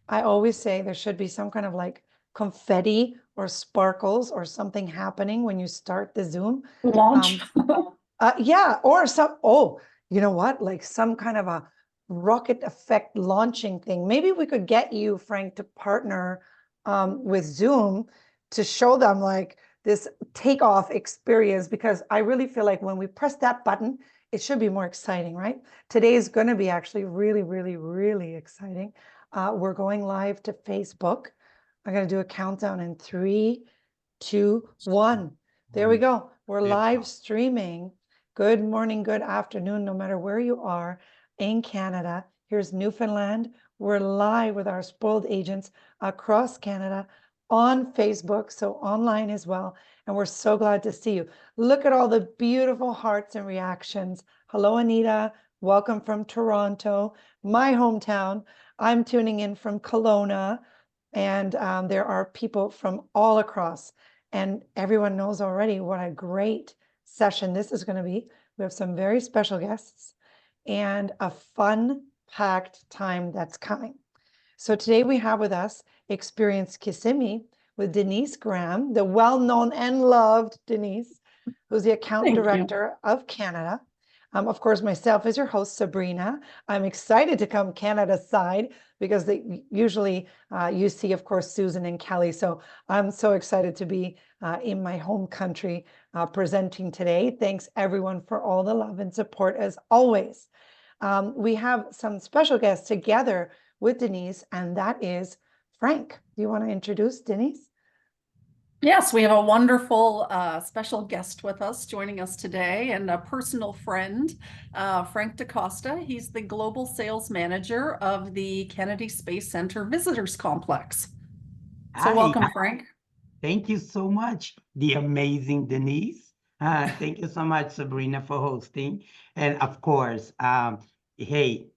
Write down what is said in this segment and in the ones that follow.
I always say there should be some kind of like confetti or sparkles or something happening when you start the Zoom. Launch. Um, yeah, or you know what? Like some kind of a rocket effect launching thing. Maybe we could get you, Frank, to partner with Zoom to show them like this takeoff experience, because I really feel like when we press that button, it should be more exciting, right? Today is going to be actually really, really, really exciting. We're going live to Facebook. I'm going to do a countdown in 3, 2, 1. There we go. We're live streaming. Good morning, good afternoon, no matter where you are in Canada. Here's Newfoundland. We're live with our spoiled agents across Canada on Facebook, so online as well. And we're so glad to see you. Look at all the beautiful hearts and reactions. Hello, Anita. Welcome from Toronto, my hometown. I'm tuning in from Kelowna, and there are people from all across. And everyone knows already what a great session this is going to be. We have some very special guests and a fun-packed time that's coming. So today we have with us Experience Kissimmee with Denise Graham, the well-known and loved Denise, who's the account director of Canada. Of course, myself as your host, Sabrina. I'm excited to come Canada side because they usually you see, of course, Susan and Kelly. So I'm so excited to be in my home country presenting today. Thanks everyone for all the love and support as always. We have some special guests together with Denise, and that is Frank. Do you want to introduce Denise? Yes, we have a wonderful special guest with us joining us today, and a personal friend, Frank DaCosta. He's the Global Sales Manager of the Kennedy Space Center Visitors Complex. So Hi, welcome, Frank. thank you so much, the amazing Denise. Thank you so much, Sabrina, for hosting. And of course, hey,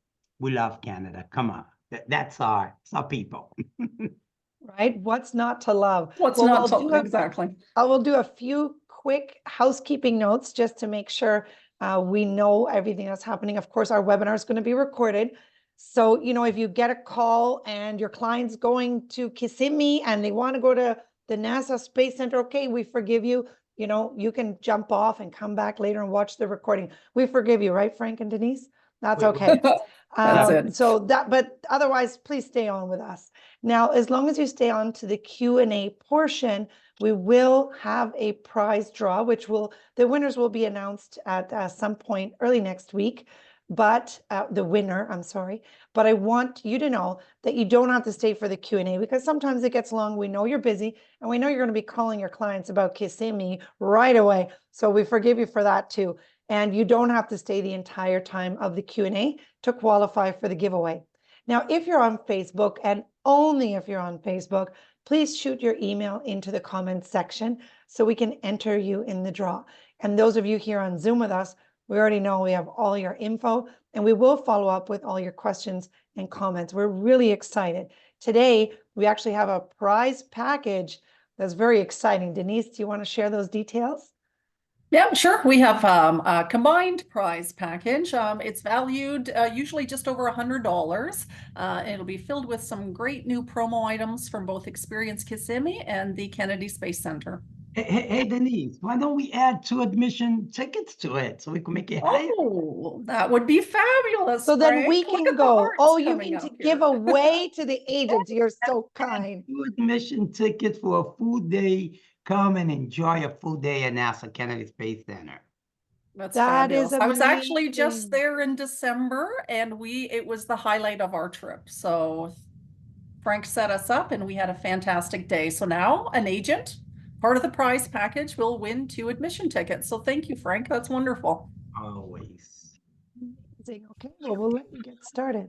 we love Canada. Come on, that's it's our people. Right? What's not to love? What's Well, not to, exactly. I will do a few quick housekeeping notes just to make sure we know everything that's happening. Of course, our webinar is going to be recorded. So, you know, if you get a call and your client's going to Kissimmee and they want to go to the NASA Space Center, okay, we forgive you. You know, you can jump off and come back later and watch the recording. We forgive you, right, Frank and Denise? That's okay. That's it. So but otherwise, please stay on with us. Now, as long as you stay on to the Q&A portion, we will have a prize draw, the winners will be announced at some point early next week. But the winner, I'm sorry, but I want you to know that you don't have to stay for the Q&A, because sometimes it gets long. We know you're busy, and we know you're going to be calling your clients about Kissimmee right away. So we forgive you for that too. And you don't have to stay the entire time of the Q&A to qualify for the giveaway. Now, if you're on Facebook, and only if you're on Facebook, please shoot your email into the comments section so we can enter you in the draw. And those of you here on Zoom with us, we already know we have all your info, and we will follow up with all your questions and comments. We're really excited. Today, we actually have a prize package that's very exciting. Denise, do you want to share those details? Yeah, sure. We have a combined prize package. It's valued usually just over $100. It'll be filled with some great new promo items from both Experience Kissimmee and the Kennedy Space Center. Hey, Denise, why don't we add 2 admission tickets to it so we can make it higher? Oh, that would be fabulous. So then we Frank. can go. Oh, you mean to give away to the agents? You're so kind. 2 admission tickets for a full day. Come and enjoy a full day at NASA Kennedy Space Center. That's That fabulous. is I was actually just amazing. there in December, and it was the highlight of our trip. So Frank set us up and we had a fantastic day. So now an agent, part of the prize package, will win 2 admission tickets. So thank you, Frank. That's wonderful. Always. Amazing. Okay, well, we'll let you get started.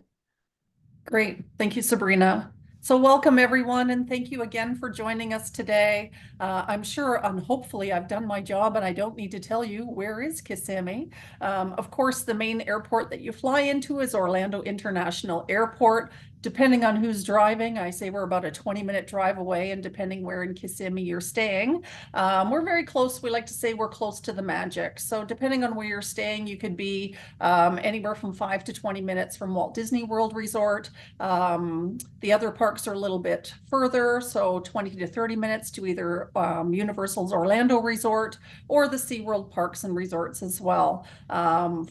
Great. Thank you, Sabrina. So welcome everyone, and thank you again for joining us today. I'm sure and hopefully I've done my job and I don't need to tell you where is Kissimmee. Of course, the main airport that you fly into is Orlando International Airport. Depending on who's driving, I say we're about a 20-minute drive away, and depending where in Kissimmee you're staying, we're very close. We like to say we're close to the magic. So depending on where you're staying, you could be anywhere from 5 to 20 minutes from Walt Disney World Resort. The other parks are a little bit further, so 20 to 30 minutes to either Universal's Orlando Resort or the SeaWorld Parks and Resorts as well.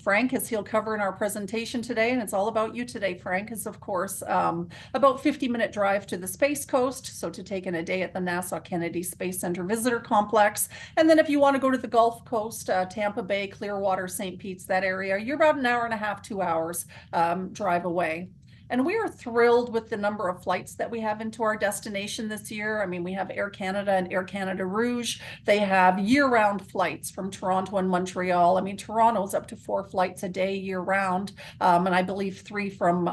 Frank, as he'll cover in our presentation today, and it's all about you today, Frank, is of course about 50-minute drive to the Space Coast, so to take in a day at the NASA Kennedy Space Center Visitor Complex. And then if you want to go to the Gulf Coast, Tampa Bay, Clearwater, St. Pete's, that area, you're about an hour and a half, 2 hours drive away. And we are thrilled with the number of flights that we have into our destination this year. I mean, we have Air Canada and Air Canada Rouge. They have year-round flights from Toronto and Montreal. I mean, Toronto's up to 4 flights a day year-round, and I believe 3 from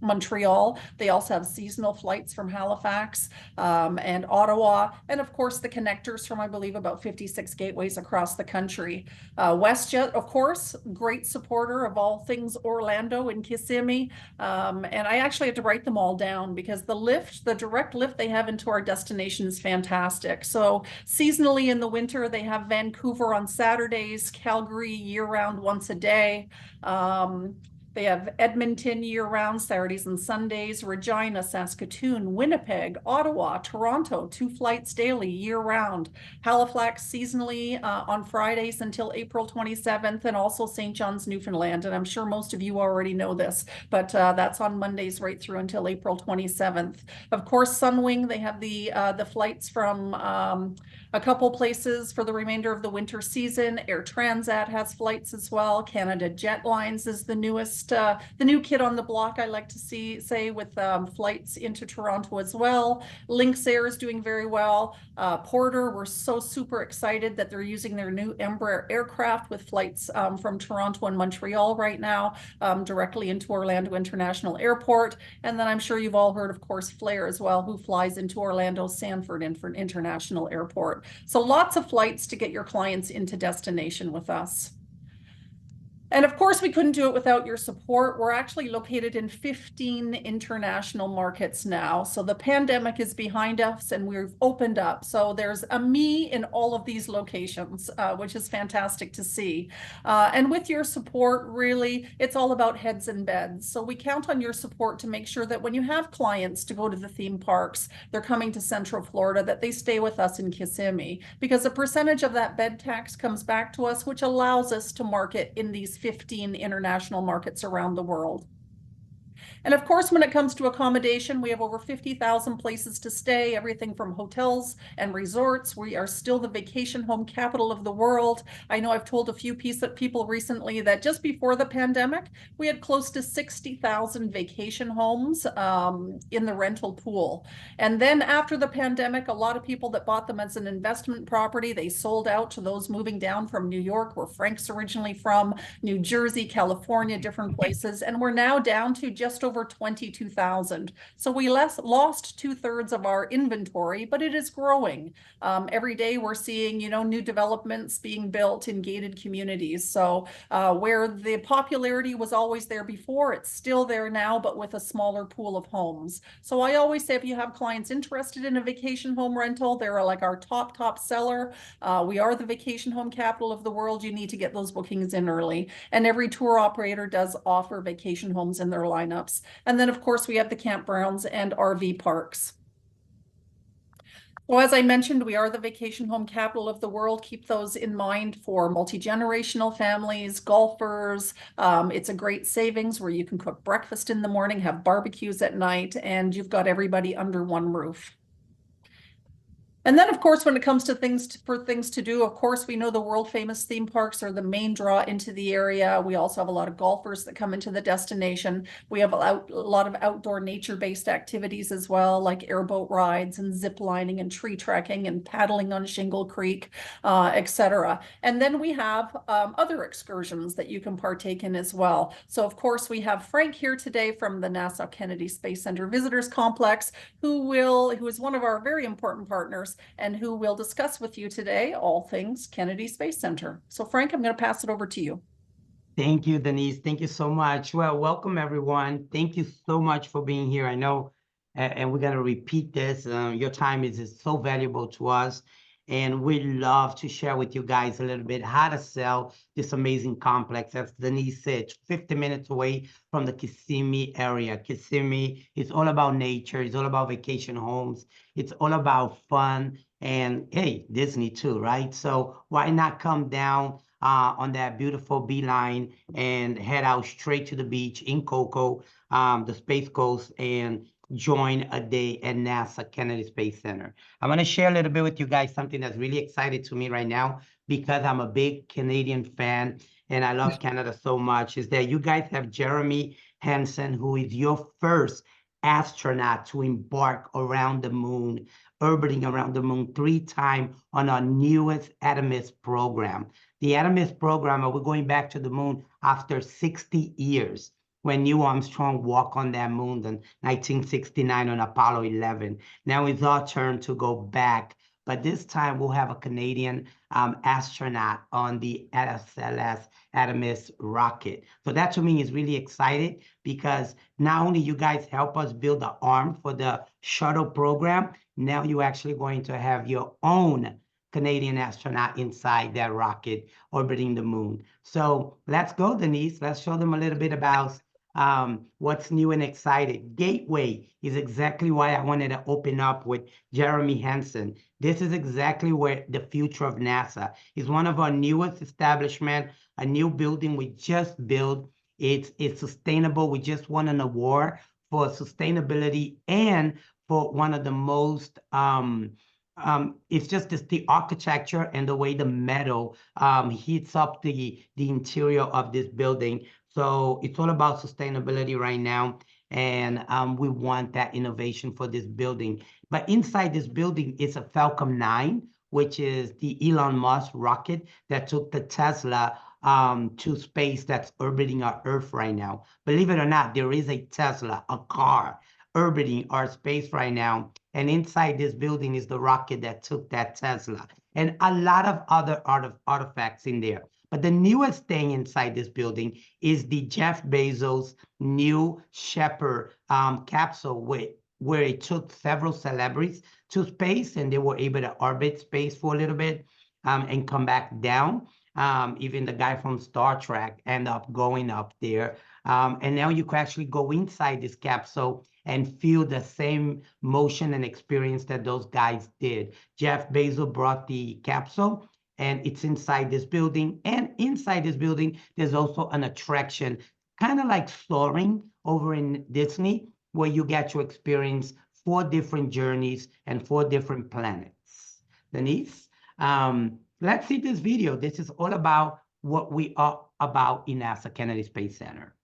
Montreal. They also have seasonal flights from Halifax and Ottawa, and of course the connectors from, I believe, about 56 gateways across the country. WestJet, of course, great supporter of all things Orlando and Kissimmee, and I actually had to write them all down because the direct lift they have into our destination is fantastic. So seasonally in the winter, they have Vancouver on Saturdays, Calgary year-round once a day. They have Edmonton year-round, Saturdays and Sundays, Regina, Saskatoon, Winnipeg, Ottawa, Toronto, 2 flights daily year-round, Halifax seasonally on Fridays until April 27th, and also St. John's, Newfoundland. And I'm sure most of you already know this, but that's on Mondays right through until April 27th. Of course, Sunwing, they have the flights from a couple places for the remainder of the winter season. Air Transat has flights as well. Canada Jetlines is the newest, the new kid on the block, I like to say, with flights into Toronto as well. Lynx Air is doing very well. Porter, we're so super excited that they're using their new Embraer aircraft with flights from Toronto and Montreal right now, directly into Orlando International Airport. And then I'm sure you've all heard, of course, Flair as well, who flies into Orlando Sanford International Airport. So lots of flights to get your clients into destination with us. And of course, we couldn't do it without your support. We're actually located in 15 international markets now. So the pandemic is behind us and we've opened up. So there's a me in all of these locations, which is fantastic to see. And with your support, really, it's all about heads and beds. So we count on your support to make sure that when you have clients to go to the theme parks, they're coming to Central Florida, that they stay with us in Kissimmee, because a percentage of that bed tax comes back to us, which allows us to market in these 15 international markets around the world. And of course, when it comes to accommodation, we have over 50,000 places to stay, everything from hotels and resorts. We are still the vacation home capital of the world. I know I've told a few people recently that just before the pandemic, we had close to 60,000 vacation homes in the rental pool. And then after the pandemic, a lot of people that bought them as an investment property, they sold out to those moving down from New York, where Frank's originally from, New Jersey, California, different places. And we're now down to just over 22,000. So we lost 2/3 of our inventory, but it is growing. Every day we're seeing, new developments being built in gated communities. So where the popularity was always there before, it's still there now, but with a smaller pool of homes. So I always say, if you have clients interested in a vacation home rental, they're like our top seller. We are the vacation home capital of the world. You need to get those bookings in early. And every tour operator does offer vacation homes in their lineups. And then, of course, we have the campgrounds and RV parks. So as I mentioned, we are the vacation home capital of the world. Keep those in mind for multi-generational families, golfers. It's a great savings where you can cook breakfast in the morning, have barbecues at night, and you've got everybody under one roof. And then, of course, when it comes to things to do, of course, we know the world famous theme parks are the main draw into the area. We also have a lot of golfers that come into the destination. We have a lot of outdoor nature-based activities as well, like airboat rides and zip lining and tree trekking and paddling on Shingle Creek, etc. And then we have other excursions that you can partake in as well. So, of course, we have Frank here today from the NASA Kennedy Space Center Visitors Complex, who is one of our very important partners, and who will discuss with you today all things Kennedy Space Center. So Frank, I'm going to pass it over to you. Thank you, Denise. Thank you so much. Well, welcome everyone. Thank you so much for being here. I know, and we're gonna repeat this. Your time is so valuable to us, and we love to share with you guys a little bit how to sell this amazing complex. As Denise said, 50 minutes away from the Kissimmee area. Kissimmee is all about nature. It's all about vacation homes. It's all about fun, and hey, Disney too, right? So why not come down on that beautiful beeline and head out straight to the beach in Cocoa, the Space Coast, and join a day at NASA Kennedy Space Center. I want to share a little bit with you guys something that's really exciting to me right now because I'm a big Canadian fan and I love Canada so much, is that you guys have Jeremy Hansen, who is your first astronaut to embark around the moon, orbiting around the moon 3 times on our newest Artemis program. The Artemis program, we're going back to the moon after 60 years when Neil Armstrong walked on that moon in 1969 on Apollo 11. Now it's our turn to go back, but this time we'll have a Canadian astronaut on the SLS Artemis rocket. So that to me is really exciting because not only you guys help us build the arm for the shuttle program, now you're actually going to have your own Canadian astronaut inside that rocket orbiting the moon. So let's go, Denise. Let's show them a little bit about what's new and exciting. Gateway is exactly why I wanted to open up with Jeremy Hansen. This is exactly where the future of NASA is. One of our newest establishment, a new building we just built. It's sustainable. We just won an award for sustainability and for one of the most it's just the architecture and the way the metal heats up the interior of this building. So it's all about sustainability right now, and we want that innovation for this building. But inside this building is a Falcon 9, which is the Elon Musk rocket that took the Tesla to space that's orbiting our Earth right now. Believe it or not, there is a Tesla, a car, orbiting our space right now. And inside this building is the rocket that took that Tesla and a lot of other artifacts in there. But the newest thing inside this building is the Jeff Bezos New Shepard capsule, where it took several celebrities to space and they were able to orbit space for a little bit and come back down. Even the guy from Star Trek ended up going up there. And now you can actually go inside this capsule and feel the same motion and experience that those guys did. Jeff Bezos brought the capsule and it's inside this building. And inside this building, there's also an attraction, kind of like soaring over in Disney, where you get to experience 4 different journeys and 4 different planets. Denise, let's see this video. This is all about what we are about in NASA Kennedy Space Center.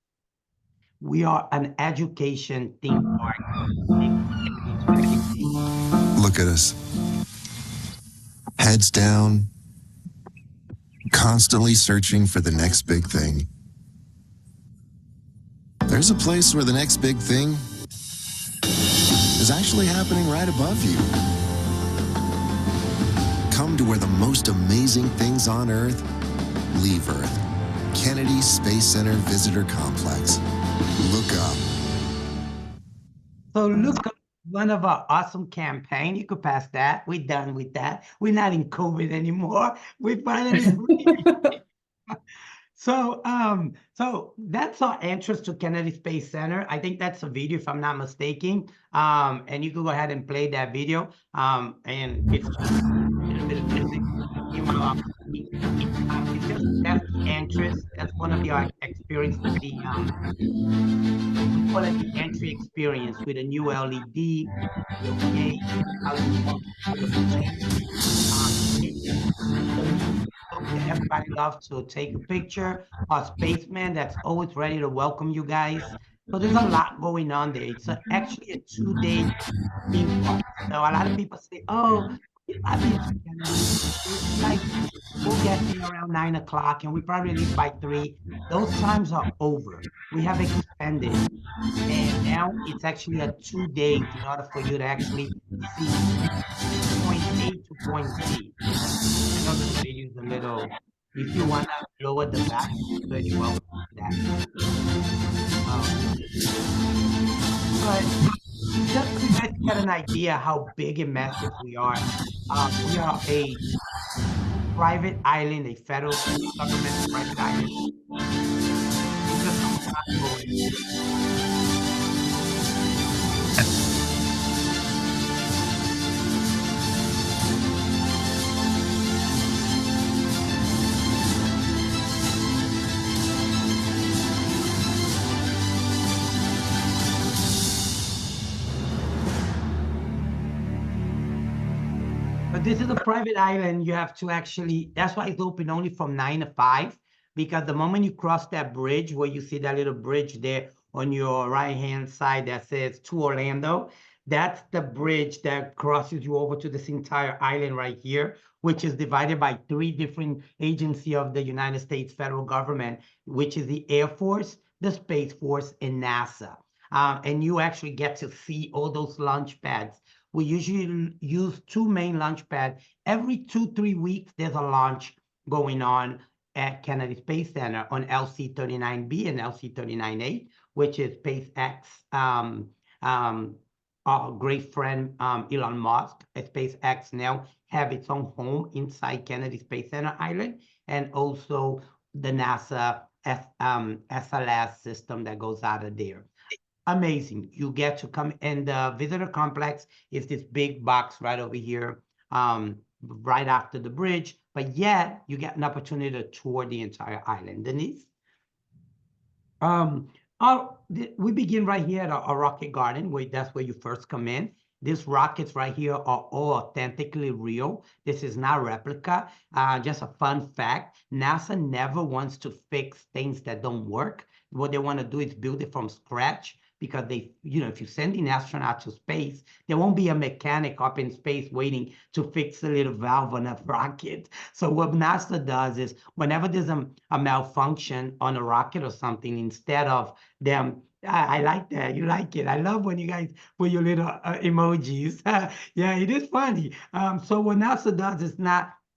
We are an education theme park. Look at us. Heads down, constantly searching for the next big thing. There's a place where the next big thing is actually happening right above you. Come to where the most amazing things on Earth leave Earth. Kennedy Space Center Visitor Complex. Look up. So look up one of our awesome campaign. You could pass that. We're done with that. We're not in COVID anymore. We finally So that's our entrance to Kennedy Space Center. I think that's a video, if I'm not mistaken. And you can go ahead and play that video. And it's just a little bit of music. It's just that's the entrance. That's one of your experience with the we call it the entry experience with a new LED, your gate, how you walk through the plane. Everybody loves to take a picture. Our spaceman that's always ready to welcome you guys. So there's a lot going on there. It's actually a 2-day theme park. So a lot of people say, "Oh, I'll be like we'll get there around 9 o'clock, and we probably leave by 3." Those times are over. We have expanded, and now it's actually a 2 days in order for you to actually see point A to point Z. I know this video is a little If you want to lower the back, you're very welcome to that. But just to guys get an idea how big and massive we are a private island, a federal government private island. It's just unstoppable. But this is a private island. You have to actually, that's why it's open only from 9 to 5, because the moment you cross that bridge, where you see that little bridge there on your right-hand side that says to Orlando, that's the bridge that crosses you over to this entire island right here, which is divided by 3 different agencies of the United States federal government, which is the Air Force, the Space Force, and NASA. And you actually get to see all those launch pads. We usually use 2 main launch pads. Every 2-3 weeks, there's a launch going on at Kennedy Space Center on LC-39B and LC-39A, which is SpaceX, our great friend Elon Musk at SpaceX now have its own home inside Kennedy Space Center Island, and also the NASA SLS system that goes out of there. Amazing. You get to come, and the visitor complex is this big box right over here, right after the bridge, but yet you get an opportunity to tour the entire island. Denise? We begin right here at our rocket garden, that's where you first come in. These rockets right here are all authentically real. This is not a replica. Just a fun fact, NASA never wants to fix things that don't work. What they want to do is build it from scratch, because they, if you send an astronaut to space, there won't be a mechanic up in space waiting to fix a little valve on a rocket. So what NASA does is, whenever there's a malfunction on a rocket or something, instead of them, I like that. You like it. I love when you guys put your little emojis. Yeah, it is funny. So what NASA does is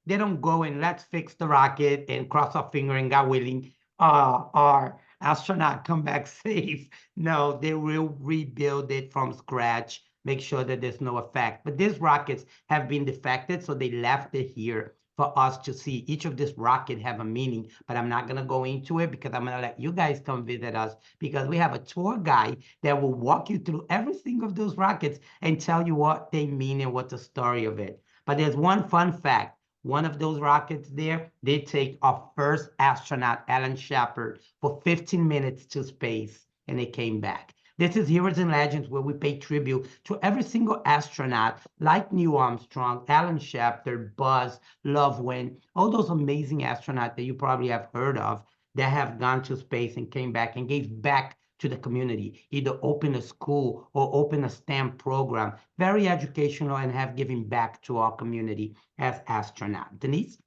they don't go and let's fix the rocket and cross our finger and God willing, our astronaut come back safe. No, they will rebuild it from scratch, make sure that there's no effect. But these rockets have been defected, so they left it here for us to see. Each of this rocket have a meaning, but I'm not going to go into it because I'm going to let you guys come visit us, because we have a tour guide that will walk you through every single of those rockets and tell you what they mean and what's the story of it. But there's one fun fact. One of those rockets there, they take our first astronaut, Alan Shepard, for 15 minutes to space, and they came back. This is Heroes and Legends, where we pay tribute to every single astronaut, like Neil Armstrong, Alan Shepard, Buzz, Loveland, all those amazing astronauts that you probably have heard of that have gone to space and came back and gave back to the community, either open a school or open a STEM program, very educational, and have given back to our community as astronauts. Denise?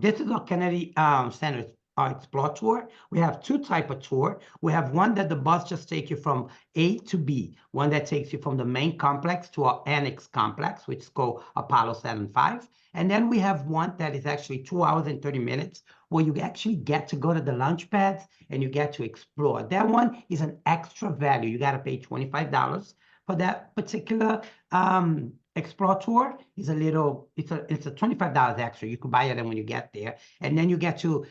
This is our Kennedy Center Explore Tour. We have 2 types of tour. We have one that the bus just takes you from A to B, one that takes you from the main complex to our annex complex, which is called Apollo 75. And then we have one that is actually 2 hours and 30 minutes, where you actually get to go to the launch pads and you get to explore. That one is an extra value. You got to pay $25 for that particular Explore Tour. It's a $25 extra. You can buy it when you get there. And then you get to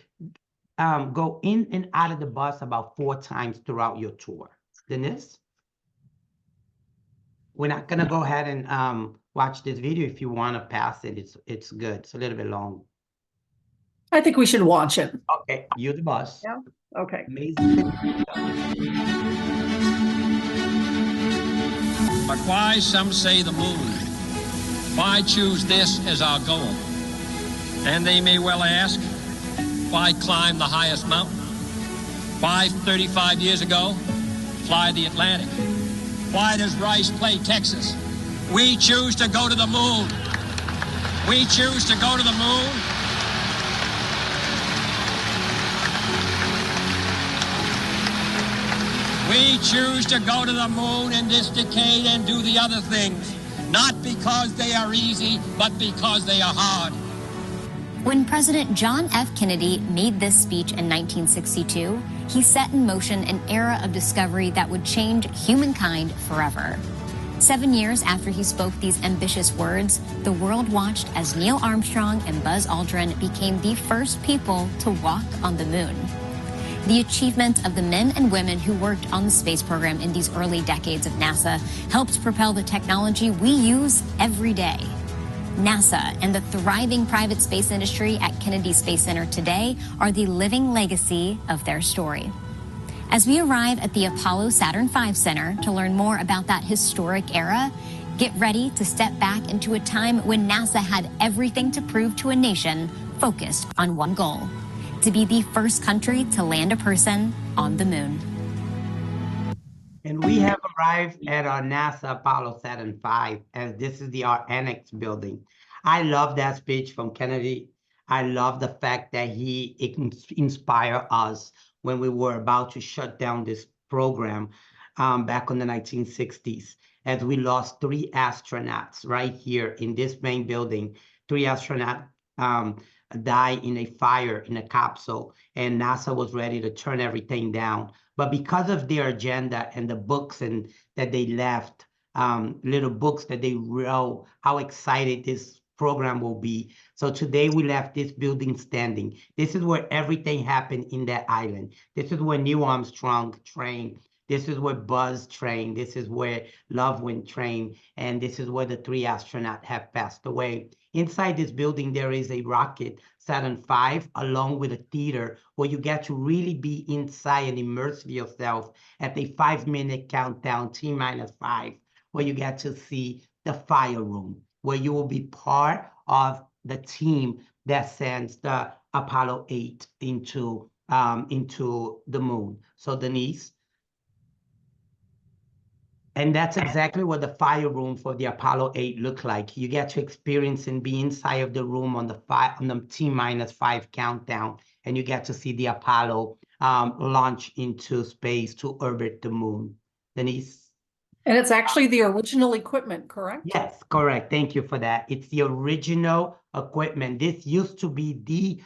go in and out of the bus about 4 times throughout your tour. Denise? We're not going to go ahead and watch this video. If you want to pass it, it's good. It's a little bit long. I think we should watch it. Okay, you're the boss. Yeah. Okay. Amazing. But why, some say, the moon? Why choose this as our goal? And they may well ask, why climb the highest mountain? Why, 35 years ago, fly the Atlantic? Why does Rice play Texas? We choose to go to the moon. We choose to go to the moon. We choose to go to the moon in this decade and do the other things, not because they are easy, but because they are hard. When President John F. Kennedy made this speech in 1962, he set in motion an era of discovery that would change humankind forever. 7 years after he spoke these ambitious words, the world watched as Neil Armstrong and Buzz Aldrin became the first people to walk on the moon. The achievements of the men and women who worked on the space program in these early decades of NASA helped propel the technology we use every day. NASA and the thriving private space industry at Kennedy Space Center today are the living legacy of their story. As we arrive at the Apollo Saturn V Center to learn more about that historic era, get ready to step back into a time when NASA had everything to prove to a nation focused on one goal: to be the first country to land a person on the moon. And we have arrived at our NASA Apollo Saturn V, as this is our annex building. I love that speech from Kennedy. I love the fact that he inspired us when we were about to shut down this program back in the 1960s, as we lost 3 astronauts right here in this main building. 3 astronauts died in a fire in a capsule, and NASA was ready to turn everything down. But because of their agenda and the books that they left, little books that they wrote, how excited this program will be. So today we left this building standing. This is where everything happened in that island. This is where Neil Armstrong trained. This is where Buzz trained. This is where Lovewind trained. And this is where the 3 astronauts have passed away. Inside this building, there is a rocket, Saturn V, along with a theater where you get to really be inside and immerse yourself at a 5-minute countdown, T-5, where you get to see the fire room, where you will be part of the team that sends the Apollo 8 into the moon. So Denise, and that's exactly what the fire room for the Apollo 8 looked like. You get to experience and be inside of the room on the T-5 countdown, and you get to see the Apollo launch into space to orbit the moon. Denise? And it's actually the original equipment, correct? Yes, correct. Thank you for that. It's the original equipment. This used to be the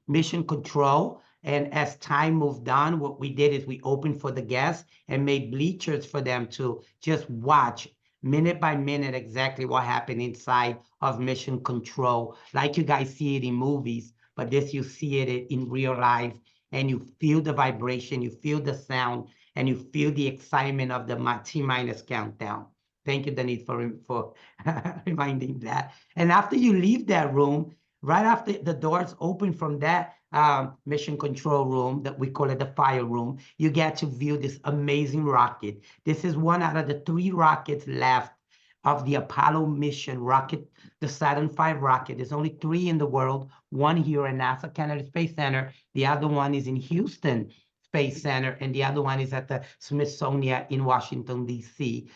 mission control. And as time moved on, what we did is we opened for the guests and made bleachers for them to just watch minute by minute exactly what happened inside of mission control. Like you guys see it in movies, but this you see it in real life, and you feel the vibration, you feel the sound, and you feel the excitement of the T- countdown. Thank you, Denise, for reminding that. And after you leave that room, right after the doors open from that mission control room, that we call it the fire room, you get to view this amazing rocket. This is one out of the 3 rockets left of the Apollo mission rocket, the Saturn V rocket. There's only 3 in the world, one here at NASA Kennedy Space Center. The other one is in Houston Space Center, and the other one is at the Smithsonian in Washington, D.C.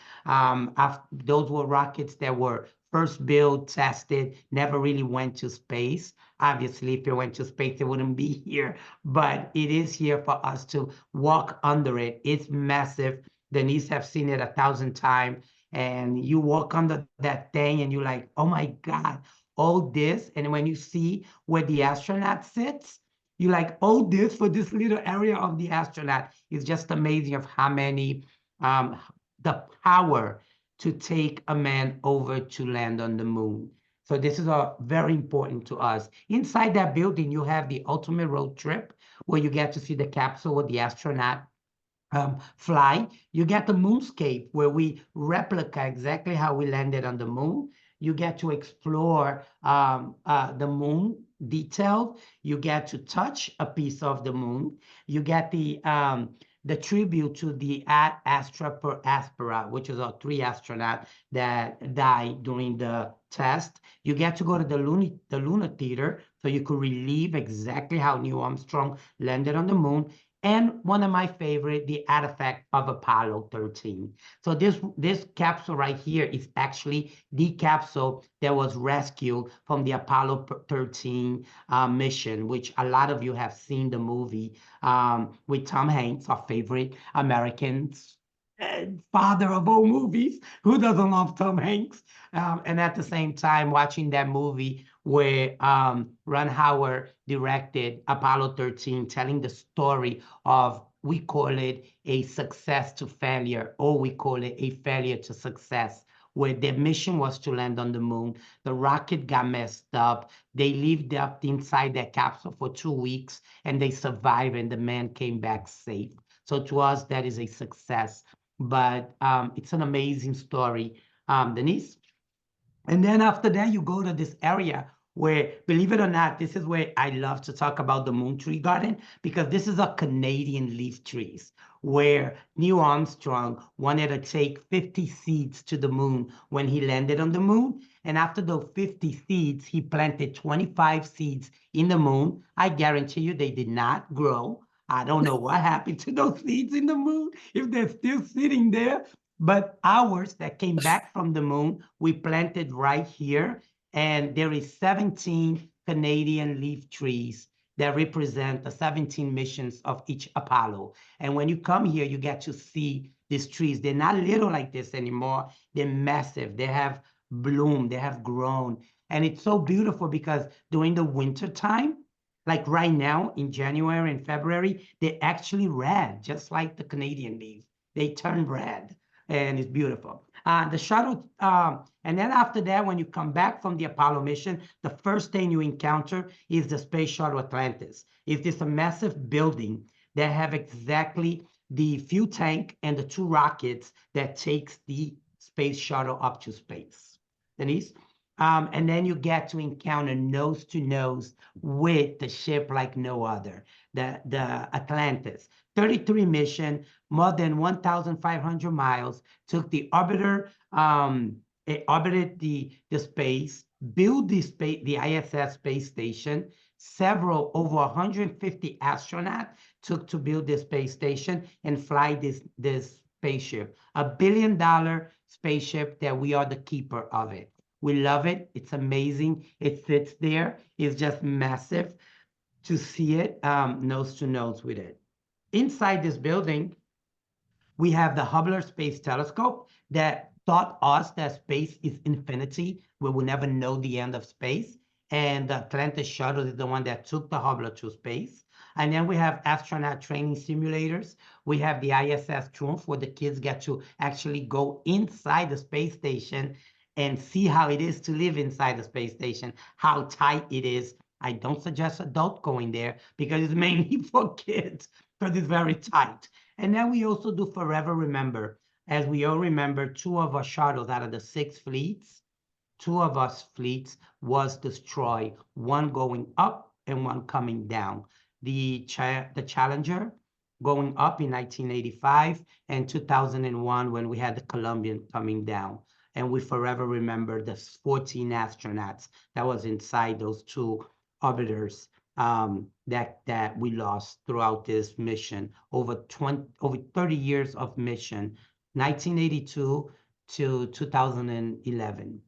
Those were rockets that were first built, tested, never really went to space. Obviously, if it went to space, it wouldn't be here, but it is here for us to walk under it. It's massive. Denise have seen it 1,000 times, and you walk under that thing and you're like, oh my God, all this. And when you see where the astronaut sits, you're like, oh, this for this little area of the astronaut is just amazing of how many, the power to take a man over to land on the moon. So this is very important to us. Inside that building, you have the ultimate road trip where you get to see the capsule with the astronaut fly. You get the moonscape where we replicate exactly how we landed on the moon. You get to explore the moon detail. You get to touch a piece of the moon. You get the tribute to the Ad Astra per Aspera, which is our 3 astronauts that died during the test. You get to go to the lunar theater, so you could relive exactly how Neil Armstrong landed on the moon. And one of my favorite, the artifact of Apollo 13. So this capsule right here is actually the capsule that was rescued from the Apollo 13 mission, which a lot of you have seen the movie with Tom Hanks, our favorite American father of all movies. Who doesn't love Tom Hanks? And at the same time, watching that movie where Ron Howard directed Apollo 13, telling the story of, we call it a success to failure, or we call it a failure to success, where their mission was to land on the moon. The rocket got messed up. They lived up inside their capsule for 2 weeks, and they survived, and the man came back safe. So to us, that is a success. But it's an amazing story, Denise. And then after that, you go to this area where, believe it or not, this is where I love to talk about the Moon Tree Garden, because this is a Canadian leaf trees where Neil Armstrong wanted to take 50 seeds to the moon when he landed on the moon. And after those 50 seeds, he planted 25 seeds in the moon. I guarantee you they did not grow. I don't know what happened to those seeds in the moon, if they're still sitting there. But ours that came back from the moon, we planted right here. And there is 17 Canadian leaf trees that represent the 17 missions of each Apollo. And when you come here, you get to see these trees. They're not little like this anymore. They're massive. They have bloomed. They have grown. And it's so beautiful because during the winter time, like right now in January and February, they're actually red, just like the Canadian leaves. They turn red, and it's beautiful. The shuttle, and then after that, when you come back from the Apollo mission, the first thing you encounter is the Space Shuttle Atlantis. It's this a massive building that have exactly the fuel tank and the 2 rockets that takes the space shuttle up to space. Denise? And then you get to encounter nose to nose with the ship like no other, the Atlantis. 33 mission, more than 1,500 miles, took the orbiter, it orbited the space, built the ISS space station. Over 150 astronauts took to build this space station and fly this spaceship. $1 billion spaceship that we are the keeper of it. We love it. It's amazing. It sits there. It's just massive to see it nose to nose with it. Inside this building, we have the Hubble Space Telescope that taught us that space is infinity. We will never know the end of space. And the Atlantis shuttle is the one that took the Hubble to space. And then we have astronaut training simulators. We have the ISS Triumph, where the kids get to actually go inside the space station and see how it is to live inside the space station, how tight it is. I don't suggest adults going there because it's mainly for kids, because it's very tight. And then we also do Forever Remember. As we all remember, 2 of our shuttles out of the 6 fleets, 2 of us fleets was destroyed, one going up and one coming down. The Challenger going up in 1985 and 2001 when we had the Columbian coming down. And we forever remember the 14 astronauts that was inside those 2 orbiters that we lost throughout this mission, over 30 years of mission, 1982 to 2011.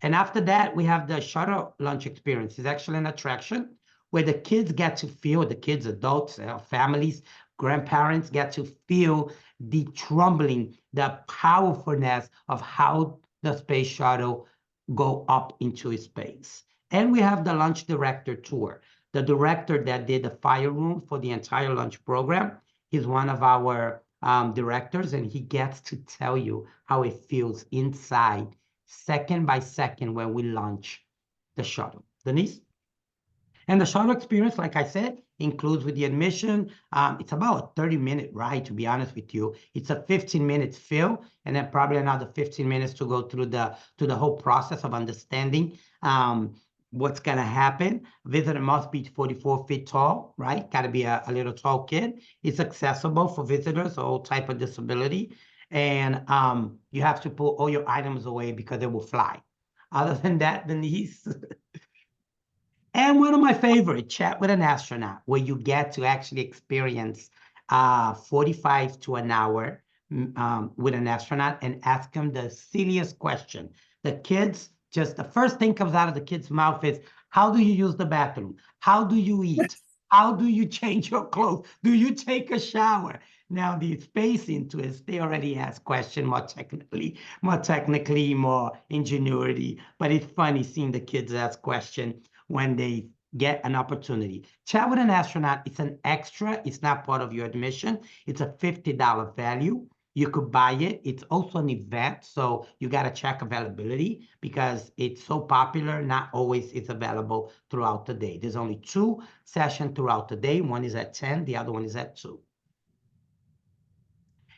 And after that, we have the shuttle launch experience. It's actually an attraction where the kids get to feel, the kids, adults, families, grandparents get to feel the trembling, the powerfulness of how the space shuttle go up into space. And we have the launch director tour. The director that did the fire room for the entire launch program is one of our directors, and he gets to tell you how it feels inside, second by second, when we launch the shuttle. Denise? And the shuttle experience, like I said, includes with the admission, it's about a 30-minute ride, to be honest with you. It's a 15-minute fill, and then probably another 15 minutes to go through the whole process of understanding what's going to happen. Visitor must be 44 feet tall, right? Got to be a little tall kid. It's accessible for visitors, all type of disability. And you have to put all your items away because they will fly. Other than that, Denise... And one of my favorite, Chat with an Astronaut, where you get to actually experience 45 to an hour with an astronaut and ask them the silliest question. The kids, just the first thing comes out of the kid's mouth is, how do you use the bathroom? How do you eat? How do you change your clothes? Do you take a shower? Now the space interest, they already ask question more technically, more ingenuity. But it's funny seeing the kids ask question when they get an opportunity. Chat with an astronaut, it's an extra. It's not part of your admission. It's a $50 value. You could buy it. It's also an event, so you got to check availability because it's so popular. Not always it's available throughout the day. There's only 2 sessions throughout the day. One is at 10, the other one is at 2.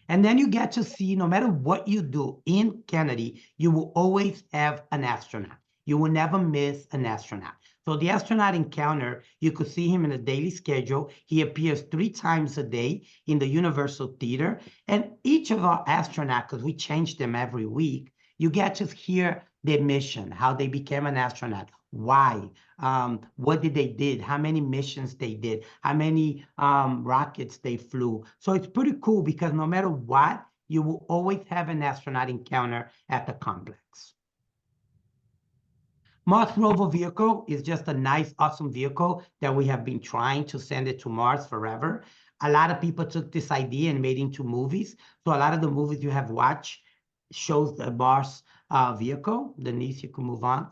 And then you get to see, no matter what you do in Kennedy, you will always have an astronaut. You will never miss an astronaut. So the astronaut encounter, you could see him in a daily schedule. He appears 3 times a day in the Universal Theater. And each of our astronauts, because we change them every week, you get to hear their mission, how they became an astronaut, why, what did they did, how many missions they did, how many rockets they flew. So it's pretty cool because no matter what, you will always have an astronaut encounter at the complex. Mars rover vehicle is just a nice, awesome vehicle that we have been trying to send it to Mars forever. A lot of people took this idea and made it into movies. So a lot of the movies you have watched shows the Mars vehicle. Denise, you can move on.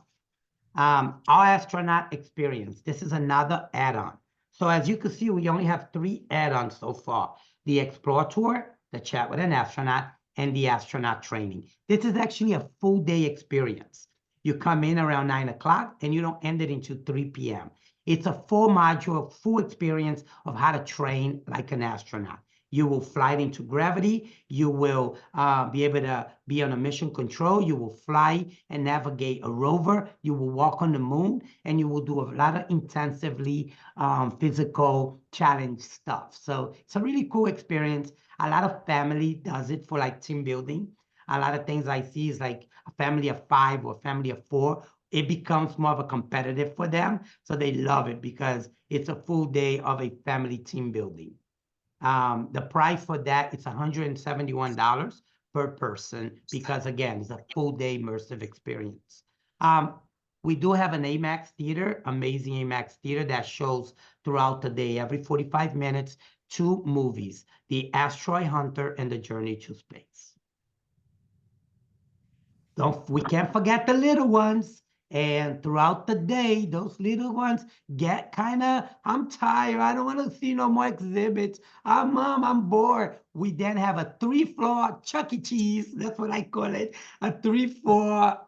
Our astronaut experience. This is another add-on. So as you can see, we only have 3 add-ons so far. The Explore Tour, the Chat with an Astronaut, and the Astronaut Training. This is actually a full day experience. You come in around 9 o'clock and you don't end it until 3 p.m. It's a full module, full experience of how to train like an astronaut. You will fly into gravity. You will be able to be on a mission control. You will fly and navigate a rover. You will walk on the moon, and you will do a lot of intensively physical challenge stuff. So it's a really cool experience. A lot of family does it for like team building. A lot of things I see is like a family of 5 or a family of 4. It becomes more of a competitive for them. So they love it because it's a full day of a family team building. The price for that is $171 per person because, again, it's a full day immersive experience. We do have an IMAX theater, amazing IMAX theater that shows throughout the day, every 45 minutes, 2 movies, The Asteroid Hunter and The Journey to Space. We can't forget the little ones. And throughout the day, those little ones get kind of, I'm tired. I don't want to see no more exhibits. Mom, I'm bored. We then have a 3-floor Chuck E. Cheese. That's what I call it. A 3-floor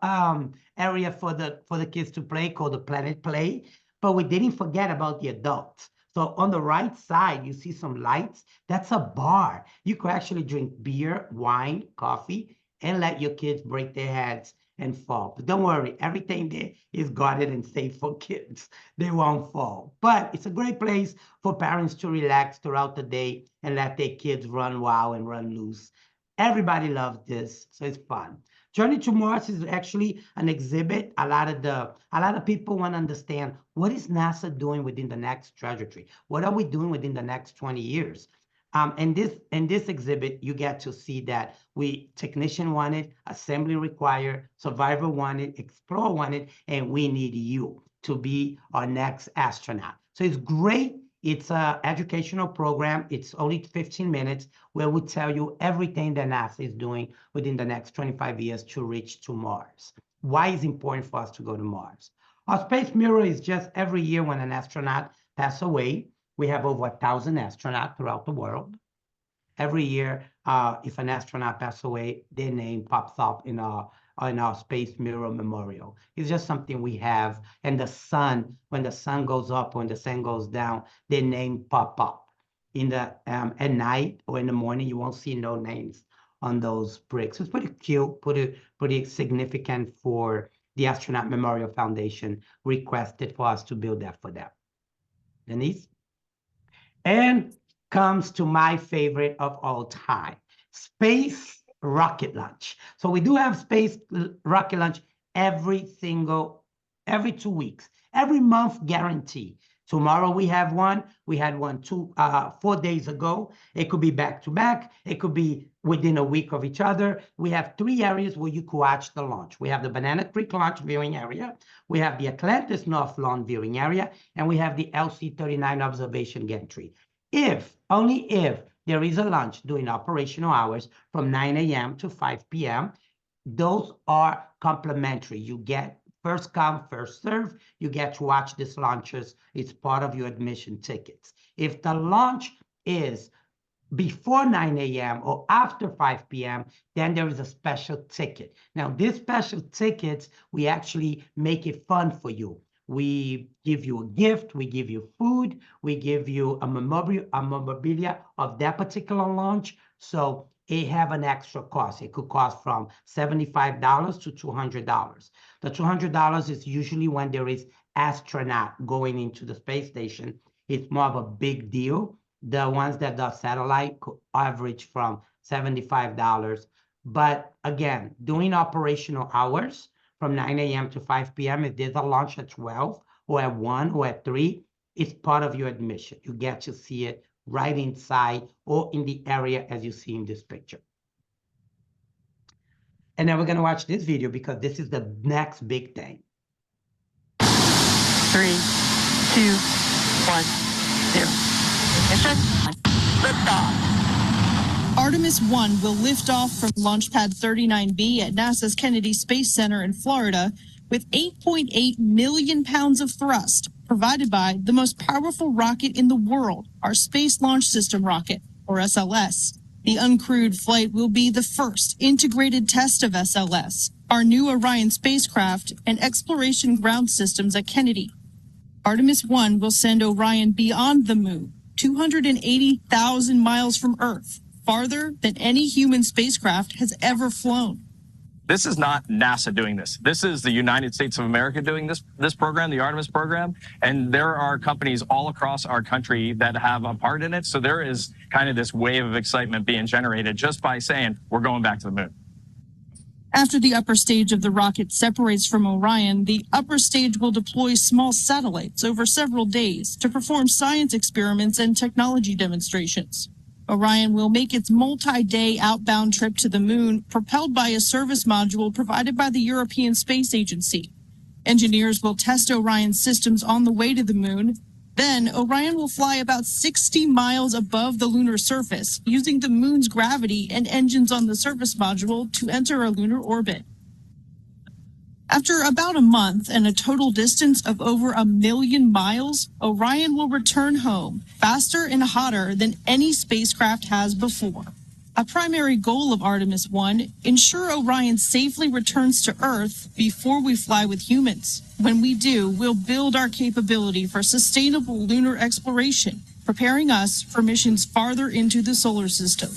area for the kids to play called the Planet Play. But we didn't forget about the adults. So on the right side, you see some lights. That's a bar. You could actually drink beer, wine, coffee, and let your kids break their heads and fall. But don't worry, everything there is guarded and safe for kids. They won't fall. But it's a great place for parents to relax throughout the day and let their kids run wild and run loose. Everybody loves this, so it's fun. Journey to Mars is actually an exhibit. A lot of people want to understand, what is NASA doing within the next trajectory? What are we doing within the next 20 years? In this exhibit, you get to see that technician wanted, assembly required, survivor wanted, explorer wanted, and we need you to be our next astronaut. So it's great. It's an educational program. It's only 15 minutes where we tell you everything that NASA is doing within the next 25 years to reach to Mars. Why is it important for us to go to Mars? Our space mirror is just every year when an astronaut passes away. We have over 1,000 astronauts throughout the world. Every year, if an astronaut passes away, their name pops up in our Space Mirror Memorial. It's just something we have. And the sun, when the sun goes up, when the sun goes down, their name pop up. At night or in the morning, you won't see no names on those bricks. It's pretty cute, pretty significant for the Astronaut Memorial Foundation requested for us to build that for them. Denise? And comes to my favorite of all time, Space Rocket Launch. So we do have Space Rocket Launch every 2 weeks, every month guarantee. Tomorrow we have one. We had one 4 days ago. It could be back to back. It could be within a week of each other. We have 3 areas where you could watch the launch. We have the Banana Creek Launch viewing area. We have the Atlantis North Lawn viewing area. And we have the LC-39 observation gantry. Only if there is a lunch during operational hours from 9 a.m. to 5 p.m. Those are complimentary. You get first come, first serve. You get to watch these lunches. It's part of your admission tickets. If the lunch is before 9 a.m. or after 5 p.m., then there is a special ticket. Now, these special tickets, we actually make it fun for you. We give you a gift, we give you food, we give you a memorabilia of that particular lunch. So it have an extra cost. It could cost from $75 to $200. The $200 is usually when there is astronaut going into the space station. It's more of a big deal. The ones that does satellite could average from $75. But again, during operational hours from 9 a.m. to 5 p.m., if there's a lunch at 12 or at 1 or at 3, it's part of your admission. You get to see it right inside or in the area as you see in this picture. And then we're going to watch this video because this is the next big thing. 3, 2, 1, 0. Mission liftoff. Artemis 1 will lift off from Launch Pad 39B at NASA's Kennedy Space Center in Florida with 8.8 million pounds of thrust provided by the most powerful rocket in the world, our Space Launch System rocket, or SLS. The uncrewed flight will be the first integrated test of SLS, our new Orion spacecraft, and exploration ground systems at Kennedy. Artemis 1 will send Orion beyond the moon, 280,000 miles from Earth, farther than any human spacecraft has ever flown. This is not NASA doing this. This is the United States of America doing this program, the Artemis program. And there are companies all across our country that have a part in it. So there is kind of this wave of excitement being generated just by saying, we're going back to the moon. After the upper stage of the rocket separates from Orion, the upper stage will deploy small satellites over several days to perform science experiments and technology demonstrations. Orion will make its multi-day outbound trip to the moon, propelled by a service module provided by the European Space Agency. Engineers will test Orion's systems on the way to the moon. Then, Orion will fly about 60 miles above the lunar surface, using the moon's gravity and engines on the service module to enter a lunar orbit. After about a month and a total distance of over 1 million miles, Orion will return home faster and hotter than any spacecraft has before. A primary goal of Artemis 1, ensure Orion safely returns to Earth before we fly with humans. When we do, we'll build our capability for sustainable lunar exploration, preparing us for missions farther into the solar system.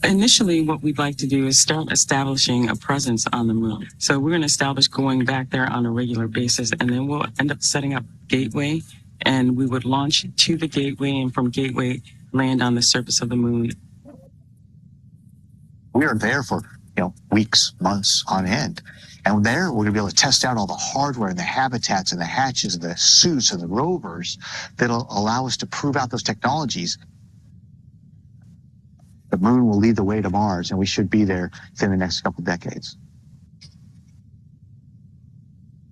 Initially, what we'd like to do is start establishing a presence on the moon. So we're going to establish going back there on a regular basis, and then we'll end up setting up Gateway, and we would launch to the Gateway, and from Gateway, land on the surface of the moon. We are there for, weeks, months on end. And there, we're going to be able to test out all the hardware and the habitats and the hatches and the suits and the rovers that'll allow us to prove out those technologies. The moon will lead the way to Mars, and we should be there within the next couple of decades.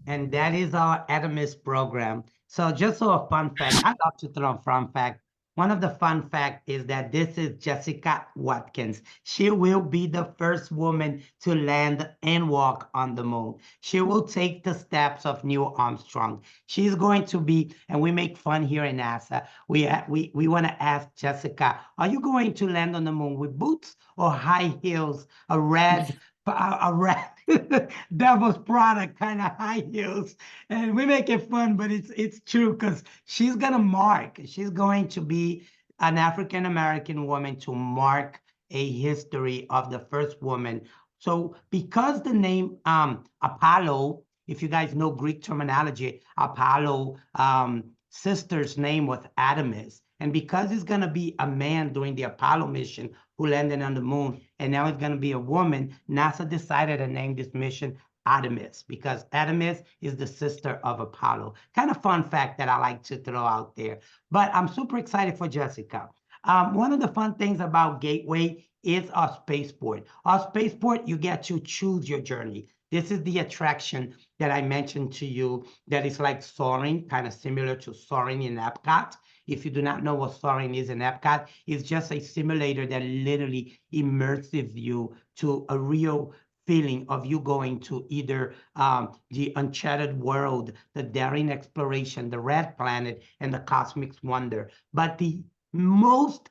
And that is our Artemis program. So just so a fun fact, I love to throw a fun fact. One of the fun facts is that this is Jessica Watkins. She will be the first woman to land and walk on the moon. She will take the steps of Neil Armstrong. She's going to be, and we make fun here in NASA, we want to ask Jessica, are you going to land on the moon with boots or high heels, a red Devil's product kind of high heels? And we make it fun, but it's true because she's going to be an African-American woman to mark a history of the first woman. So because the name Apollo, if you guys know Greek terminology, Apollo, sister's name was Artemis. And because it's going to be a man during the Apollo mission who landed on the moon, and now it's going to be a woman, NASA decided to name this mission Artemis, because Artemis is the sister of Apollo. Kind of fun fact that I like to throw out there. But I'm super excited for Jessica. One of the fun things about Gateway is our spaceport. Our spaceport, you get to choose your journey. This is the attraction that I mentioned to you that is like soaring, kind of similar to soaring in Epcot. If you do not know what soaring is in Epcot, it's just a simulator that literally immerses you to a real feeling of you going to either the Uncharted World, the Daring Exploration, the Red Planet, and the Cosmic Wonder. But the most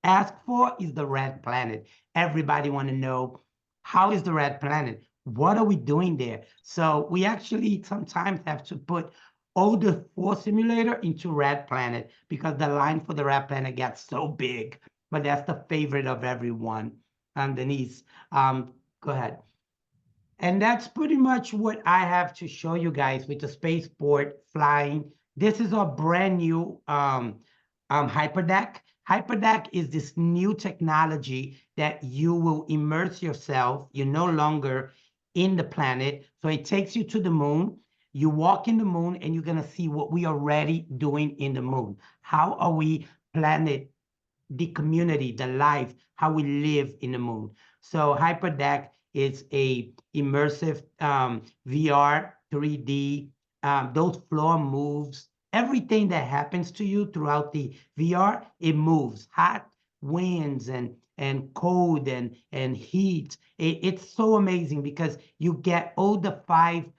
asked for is the Red Planet. Everybody want to know, how is the Red Planet? What are we doing there? So we actually sometimes have to put all the 4 simulator into Red Planet because the line for the Red Planet gets so big. But that's the favorite of everyone. Denise, go ahead. And that's pretty much what I have to show you guys with the spaceport flying. This is a brand new hyperdeck. Hyperdeck is this new technology that you will immerse yourself. You're no longer in the planet. So it takes you to the moon. You walk in the moon and you're going to see what we are already doing in the moon. How are we planet, the community, the life, how we live in the moon. So hyperdeck is a immersive VR, 3D, those floor moves, everything that happens to you throughout the VR, it moves. Hot winds and cold and heat. It's so amazing because you get all the 5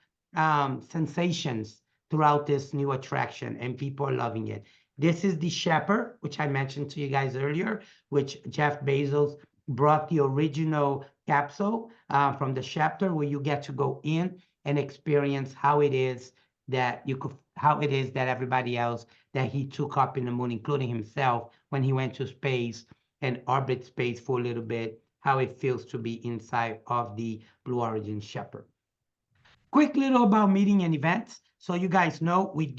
sensations throughout this new attraction, and people are loving it. This is the Shepherd, which I mentioned to you guys earlier, which Jeff Bezos brought the original capsule from the Shepherd, where you get to go in and experience how it is that everybody else that he took up in the moon, including himself, when he went to space and orbit space for a little bit, how it feels to be inside of the Blue Origin Shepherd. Quick little about meeting and events. So you guys know we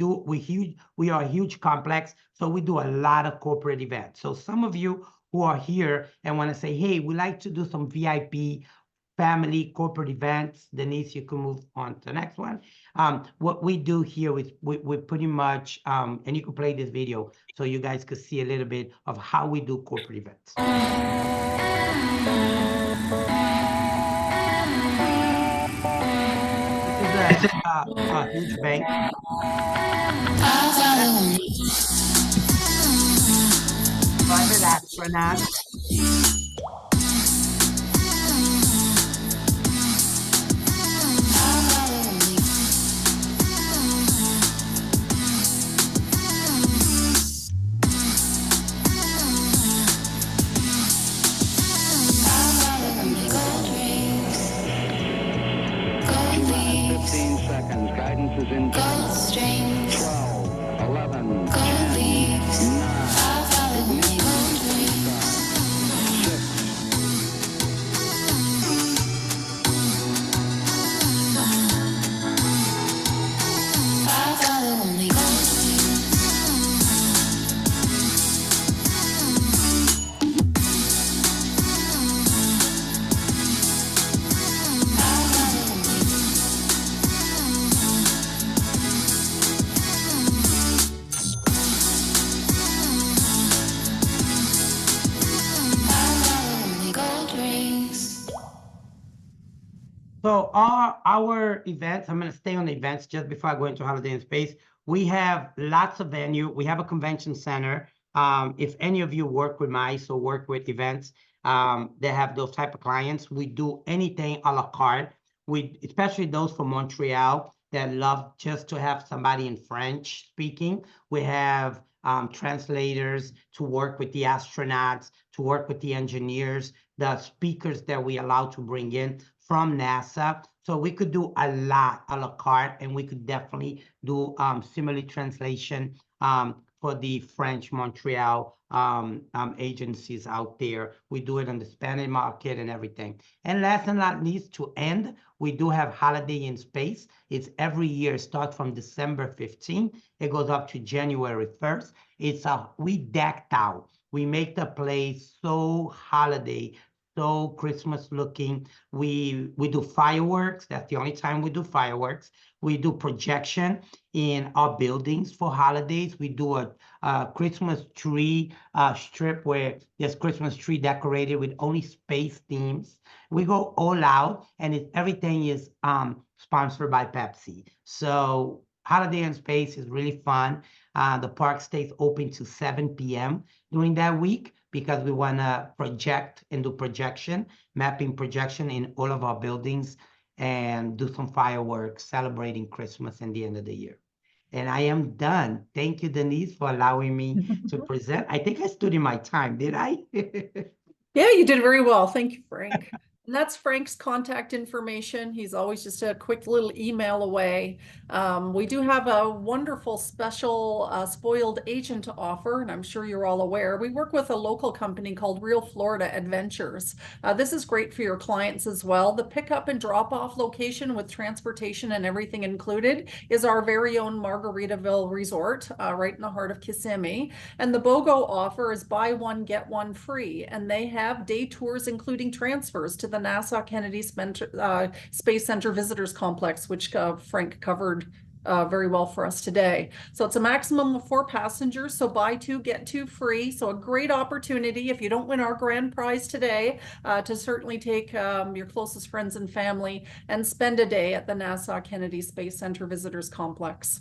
are a huge complex, so we do a lot of corporate events. So some of you who are here and want to say, hey, we like to do some VIP family corporate events. Denise, you can move on to the next one. What we do here is we pretty much, and you can play this video so you guys could see a little bit of how we do corporate events. This is a huge bank. Private astronaut. Guidance is in 12, 11, 10, So our events, I'm going to stay on the events just before I go into Holiday in Space. We have lots of venue. We have a convention center. If any of you work with MICE or work with events that have those type of clients, we do anything a la carte. Especially those from Montreal that love just to have somebody in French speaking. We have translators to work with the astronauts, to work with the engineers, the speakers that we allow to bring in from NASA. So we could do a lot a la carte, and we could definitely do simile translation for the French Montreal agencies out there. We do it on the Spanish market and everything. And last and not least, to end, we do have Holiday in Space. It's every year, start from December 15th. It goes up to January 1st. We decked out. We make the place so holiday, so Christmas looking. We do fireworks. That's the only time we do fireworks. We do projection in our buildings for holidays. We do a Christmas tree strip where there's Christmas tree decorated with only space themes. We go all out, and everything is sponsored by Pepsi. So Holiday in Space is really fun. The park stays open to 7 p.m. during that week because we want to project and do projection, mapping projection in all of our buildings and do some fireworks celebrating Christmas and the end of the year. And I am done. Thank you, Denise, for allowing me to present. I think I stood in my time, did I? Yeah, you did very well. Thank you, Frank. And that's Frank's contact information. He's always just a quick little email away. We do have a wonderful special spoiled agent to offer, and I'm sure you're all aware. We work with a local company called Real Florida Adventures. This is great for your clients as well. The pickup and drop-off location with transportation and everything included is our very own Margaritaville Resort, right in the heart of Kissimmee. And the BOGO offer is buy one, get one free. And they have day tours, including transfers to the NASA Kennedy Space Center Visitors Complex, which Frank covered very well for us today. So it's a maximum of 4 passengers. So buy 2, get 2 free. So a great opportunity if you don't win our grand prize today to certainly take your closest friends and family and spend a day at the NASA Kennedy Space Center Visitors Complex.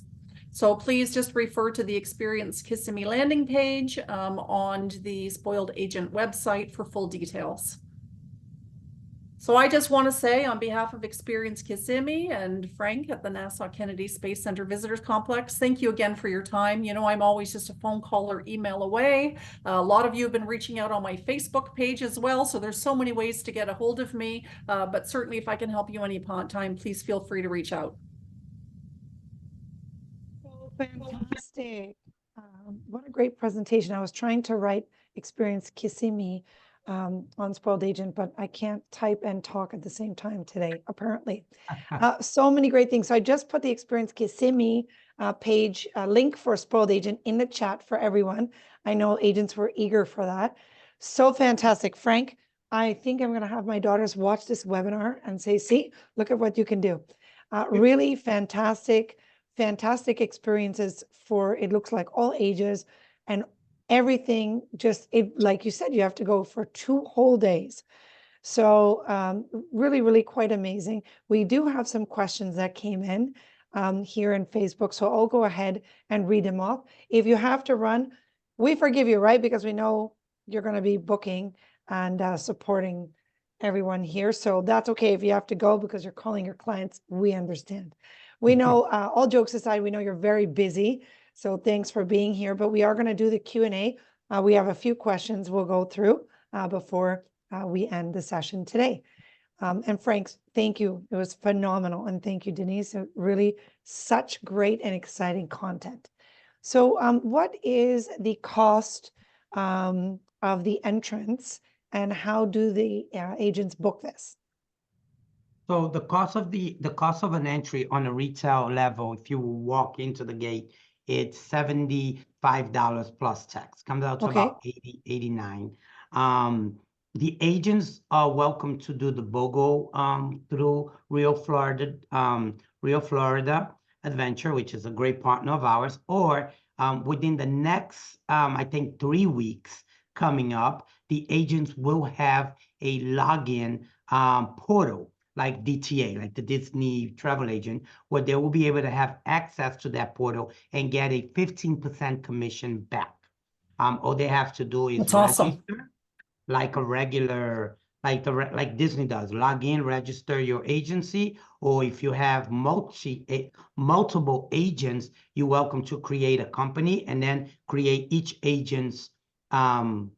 So please just refer to the Experience Kissimmee landing page on the Spoiled Agent website for full details. So I just want to say on behalf of Experience Kissimmee and Frank at the NASA Kennedy Space Center Visitors Complex, thank you again for your time. You know, I'm always just a phone call or email away. A lot of you have been reaching out on my Facebook page as well. So there's so many ways to get a hold of me. But certainly if I can help you any time, please feel free to reach out. Oh, fantastic. What a great presentation. I was trying to write Experience Kissimmee on Spoiled Agent, but I can't type and talk at the same time today, apparently. So many great things. So I just put the Experience Kissimmee page link for Spoiled Agent in the chat for everyone. I know agents were eager for that. So fantastic. Frank, I think I'm going to have my daughters watch this webinar and say, see, look at what you can do. Really fantastic experiences for, it looks like all ages, and everything just, like you said, you have to go for 2 whole days. So really quite amazing. We do have some questions that came in here in Facebook, so I'll go ahead and read them off. If you have to run, we forgive you, right? Because we know you're going to be booking and supporting everyone here. So that's okay if you have to go because you're calling your clients. We understand. We know, all jokes aside, we know you're very busy. So thanks for being here, but we are going to do the Q&A. We have a few questions we'll go through before we end the session today. And Frank, thank you. It was phenomenal. And thank you, Denise. Really such great and exciting content. So what is the cost of the entrance and how do the agents book this? So the cost of an entry on a retail level, if you walk into the gate, it's $75 plus tax. Comes out to about 89. The agents are welcome to do the BOGO through Real Florida Adventure, which is a great partner of ours, or within the next, I think 3 weeks coming up, the agents will have a login portal like DTA, like the Disney travel agent, where they will be able to have access to that portal and get a 15% commission back. All they have to do is register like a regular, like Disney does. Log in, register your agency, or if you have multiple agents, you're welcome to create a company and then create each agent's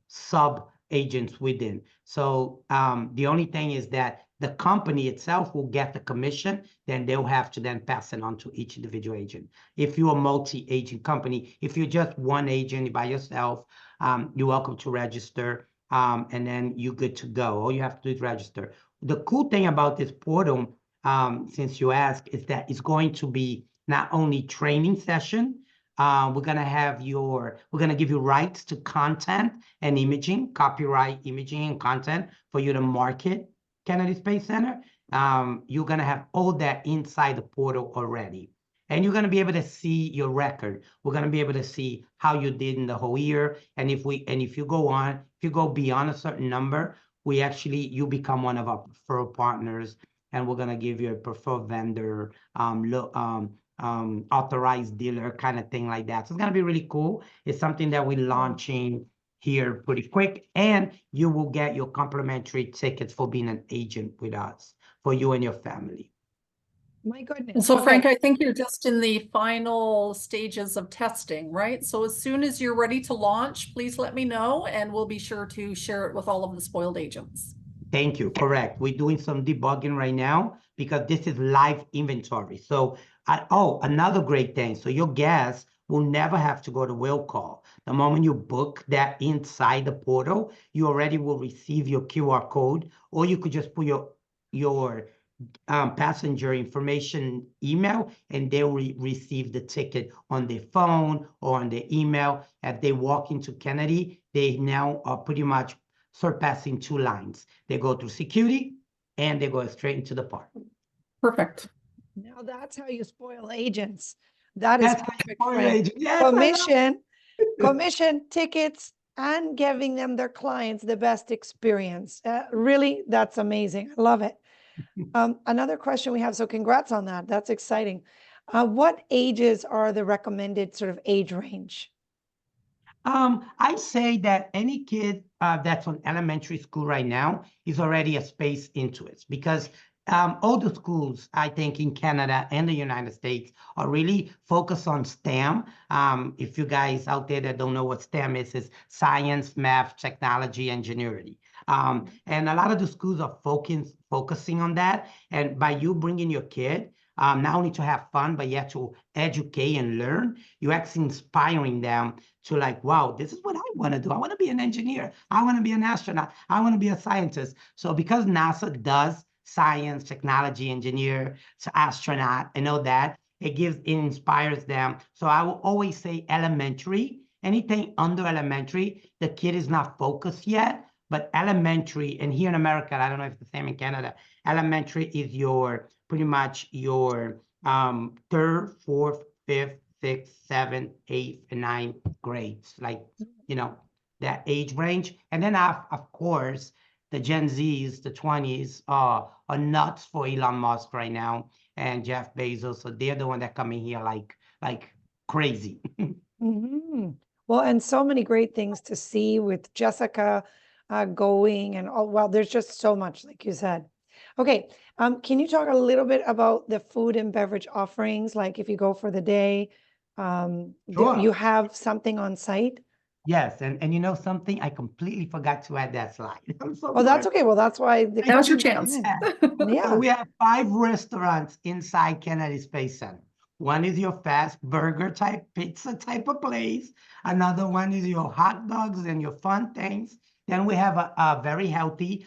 sub agents within. So the only thing is that the company itself will get the commission, then they'll have to then pass it on to each individual agent. If you're a multi-agent company, if you're just one agent by yourself, you're welcome to register, and then you're good to go. All you have to do is register. The cool thing about this portal, since you asked, is that it's going to be not only training session, we're gonna give you rights to content and imaging, copyright imaging and content for you to market Kennedy Space Center. You're gonna have all that inside the portal already. And you're gonna be able to see your record. We're gonna be able to see how you did in the whole year. And if you go beyond a certain number, you become one of our preferred partners, and we're gonna give you a preferred vendor authorized dealer kind of thing like that. So it's going to be really cool. It's something that we're launching here pretty quick, and you will get your complimentary tickets for being an agent with us for you and your family. My goodness. So Okay. Frank, I think you're just in the final stages of testing, right? So as soon as you're ready to launch, please let me know and we'll be sure to share it with all of the spoiled agents. Thank you. Correct. We're doing some debugging right now because this is live inventory. So, another great thing. So your guests will never have to go to will call. The moment you book that inside the portal, you already will receive your QR code, or you could just put your passenger information email, and they'll receive the ticket on their phone or on their email. As they walk into Kennedy, they now are pretty much surpassing 2 lines. They go through security and they go straight into the park. Perfect. Now that's how you spoil agents. That is That's how you perfect, spoil Frank. agents. Yes, I love Commission, tickets, and giving them, their clients, the best experience. Really, that's amazing. I love it. Another question we have, so congrats on that. That's exciting. What ages are the recommended sort of age range? I say that any kid that's on elementary school right now is already a space into it, because all the schools, I think, in Canada and the United States are really focused on STEM. If you guys out there that don't know what STEM is, it's science, math, technology, engineering. And a lot of the schools are focusing on that. And by you bringing your kid, not only to have fun, but yet to educate and learn, you're actually inspiring them to like, wow, this is what I want to do. I want to be an engineer. I want to be an astronaut. I want to be a scientist. So because NASA does science, technology, engineer, to astronaut, I know that it inspires them. So I will always say elementary, anything under elementary, the kid is not focused yet, but elementary, and here in America, I don't know if it's the same in Canada, elementary is pretty much your 3rd, 4th, 5th, 6th, 7th, 8th, and 9th grades, like, that age range. And then of course, the Gen Zs, the 20s are nuts for Elon Musk right now and Jeff Bezos. So they're the one that come in here like crazy. Well, and so many great things to see with Jessica going, and well, there's just so much, like you said. Okay, can you talk a little bit about the food and beverage offerings? Like if you go for the day, Sure. you have something on site? Yes, and you know something? I completely forgot to add that slide. I'm so Oh, that's sorry. okay. Well, that's why the That was your question chance. came in. Yeah. So we have 5 restaurants inside Kennedy Space Center. One is your fast burger type, pizza type of place. Another one is your hot dogs and your fun things. Then we have a very healthy,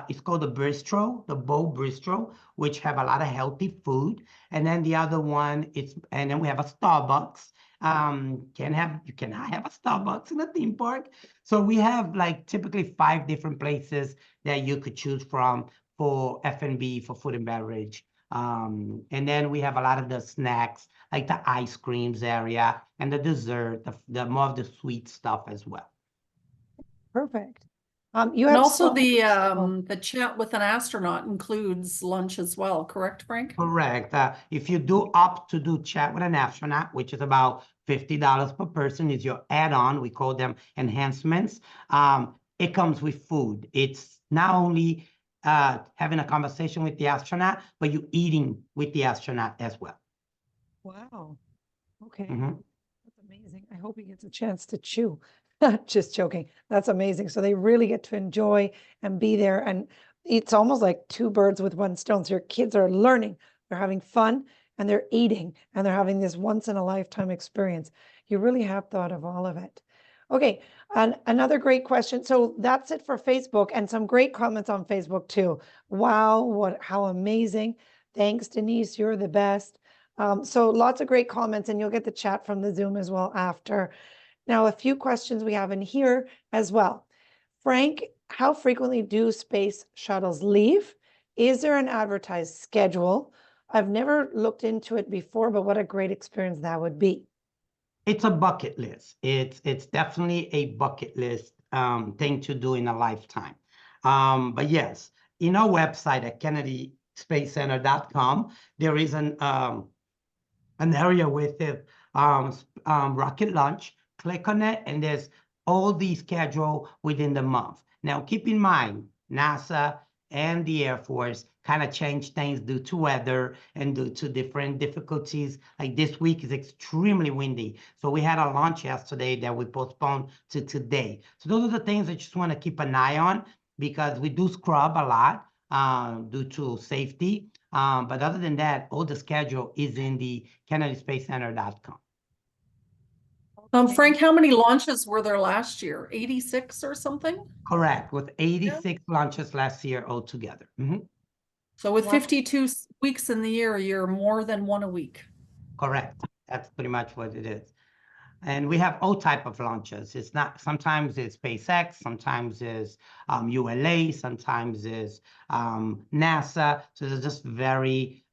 it's called the Bistro, the Bow Bistro, which have a lot of healthy food. And then the other one and then we have a Starbucks. You cannot have a Starbucks in a theme park. So we have like typically 5 different places that you could choose from for F&B, for food and beverage. And then we have a lot of the snacks, like the ice creams area and the dessert, the more of the sweet stuff as well. Perfect. You And have also so the chat with an astronaut includes lunch as well, correct, Frank? Correct. If you do opt to do chat with an astronaut, which is about $50 per person, is your add-on. We call them enhancements. It comes with food. It's not only having a conversation with the astronaut, but you eating with the astronaut as well. Wow. Okay. Mhm. That's amazing. I hope he gets a chance to chew. Just joking. That's amazing. So they really get to enjoy and be there. And it's almost like 2 birds with 1 stone. So your kids are learning, they're having fun, and they're eating, and they're having this once in a lifetime experience. You really have thought of all of it. Okay. And another great question. So that's it for Facebook, and some great comments on Facebook too. Wow. How amazing. Thanks, Denise. You're the best. So lots of great comments, and you'll get the chat from the Zoom as well after. Now, a few questions we have in here as well. Frank, how frequently do space shuttles leave? Is there an advertised schedule? I've never looked into it before, but what a great experience that would be. It's a bucket list. It's definitely a bucket list thing to do in a lifetime. But yes, in our website at kennedyspacecenter.com, there is an area with the rocket launch. Click on it, and there's all the schedule within the month. Now, keep in mind, NASA and the Air Force kind of change things due to weather and due to different difficulties. Like this week is extremely windy. So we had a launch yesterday that we postponed to today. So those are the things I just want to keep an eye on, because we do scrub a lot due to safety. But other than that, all the schedule is in the KennedySpaceCenter.com. Frank, how many launches were there last year? 86 or something? Correct, with 86 launches last year altogether. So with Wow. 52 weeks in the year, you're more than one a week. Correct. That's pretty much what it is. And we have all type of launches. It's not, sometimes it's SpaceX, sometimes it's ULA, sometimes it's NASA. So there's just very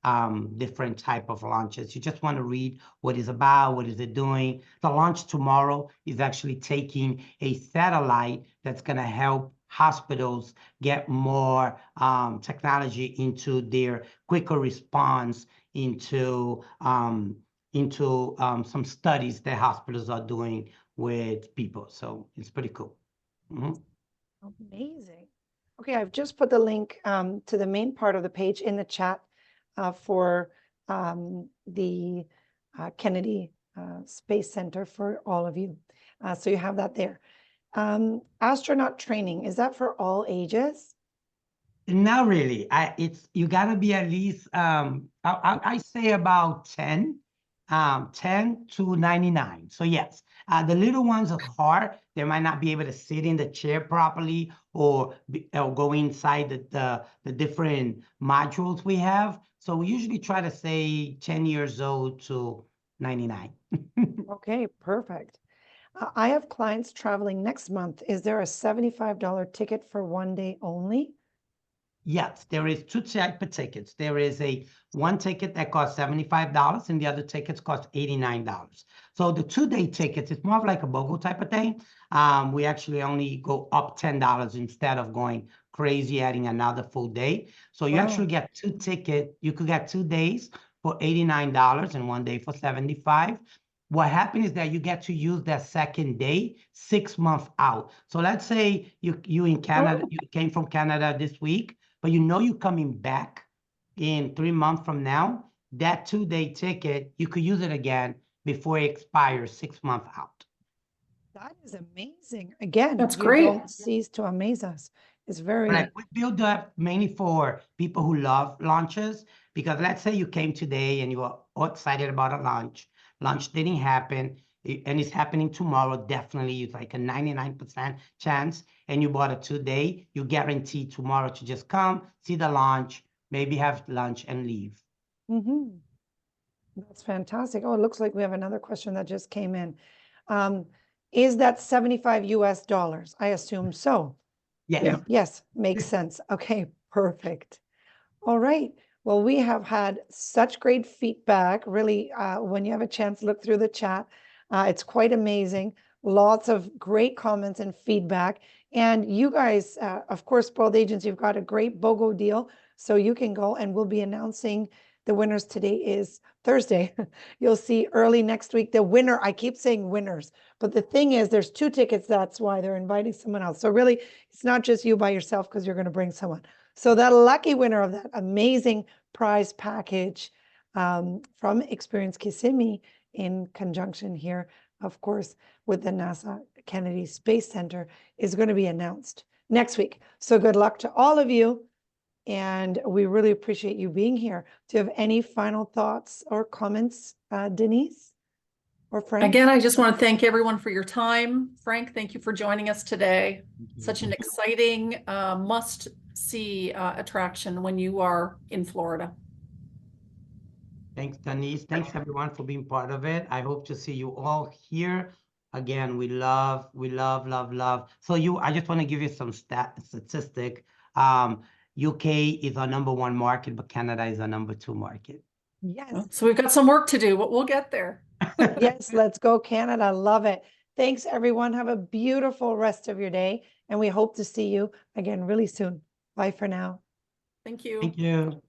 different type of launches. You just want to read what it's about, what is it doing. The launch tomorrow is actually taking a satellite that's going to help hospitals get more technology into their quicker response into some studies that hospitals are doing with people. So it's pretty cool. Amazing. Okay, I've just put the link to the main part of the page in the chat for the Kennedy Space Center for all of you. So you have that there. Astronaut training, is that for all ages? Not really. You gotta be at least I say about 10 to 99. So yes, the little ones are hard. They might not be able to sit in the chair properly or go inside the different modules we have. So we usually try to say 10 years old to 99. Okay, perfect. I have clients traveling next month. Is there a $75 ticket for one day only? Yes, there is two types of tickets. There is one ticket that costs $75 and the other tickets cost $89. So the 2-day tickets, it's more of like a BOGO type of thing. We actually only go up $10 instead of going crazy adding another full day. So you actually get 2 tickets. You could get 2 days for $89 and 1 day for $75. What happens is that you get to use that second day 6 months out. So let's say you in Canada, you came from Canada this week, but you know you're coming back in 3 months from now. That 2-day ticket, you could use it again before it expires 6 months out. That is amazing. Again, That's you great. don't cease to amaze us. It's very Right. We build that mainly for people who love launches, because let's say you came today and you were all excited about a launch. Launch didn't happen, and it's happening tomorrow. Definitely, it's like a 99% chance. And you bought a 2-day, you guarantee tomorrow to just come, see the launch, maybe have lunch and leave. That's fantastic. Oh, it looks like we have another question that just came in. Is that 75 US dollars? I assume so. Yes. Yes, makes sense. Okay, perfect. All right. Well, we have had such great feedback. Really, when you have a chance, look through the chat. It's quite amazing. Lots of great comments and feedback. And you guys, of course, Spoiled Agents, you've got a great BOGO deal. So you can go, and we'll be announcing the winners. Today is Thursday. You'll see early next week the winner. I keep saying winners, but the thing is there's 2 tickets. That's why they're inviting someone else. So really, it's not just you by yourself, because you're going to bring someone. So that lucky winner of that amazing prize package from Experience Kissimmee, in conjunction here, of course, with the NASA Kennedy Space Center, is going to be announced next week. So good luck to all of you. And we really appreciate you being here. Do you have any final thoughts or comments, Denise or Frank? Again, I just want to thank everyone for your time. Frank, thank you for joining us today. Such an exciting must-see attraction when you are in Florida. Thanks, Denise. Thanks, everyone, for being part of it. I hope to see you all here. Again, we love. So I just want to give you some statistic. UK is our #1 market, but Canada is our #2 market. Yes. So we've got some work to do, but we'll get there. Yes, let's go, Canada. Love it. Thanks, everyone. Have a beautiful rest of your day, and we hope to see you again really soon. Bye for now. Thank you. Thank you.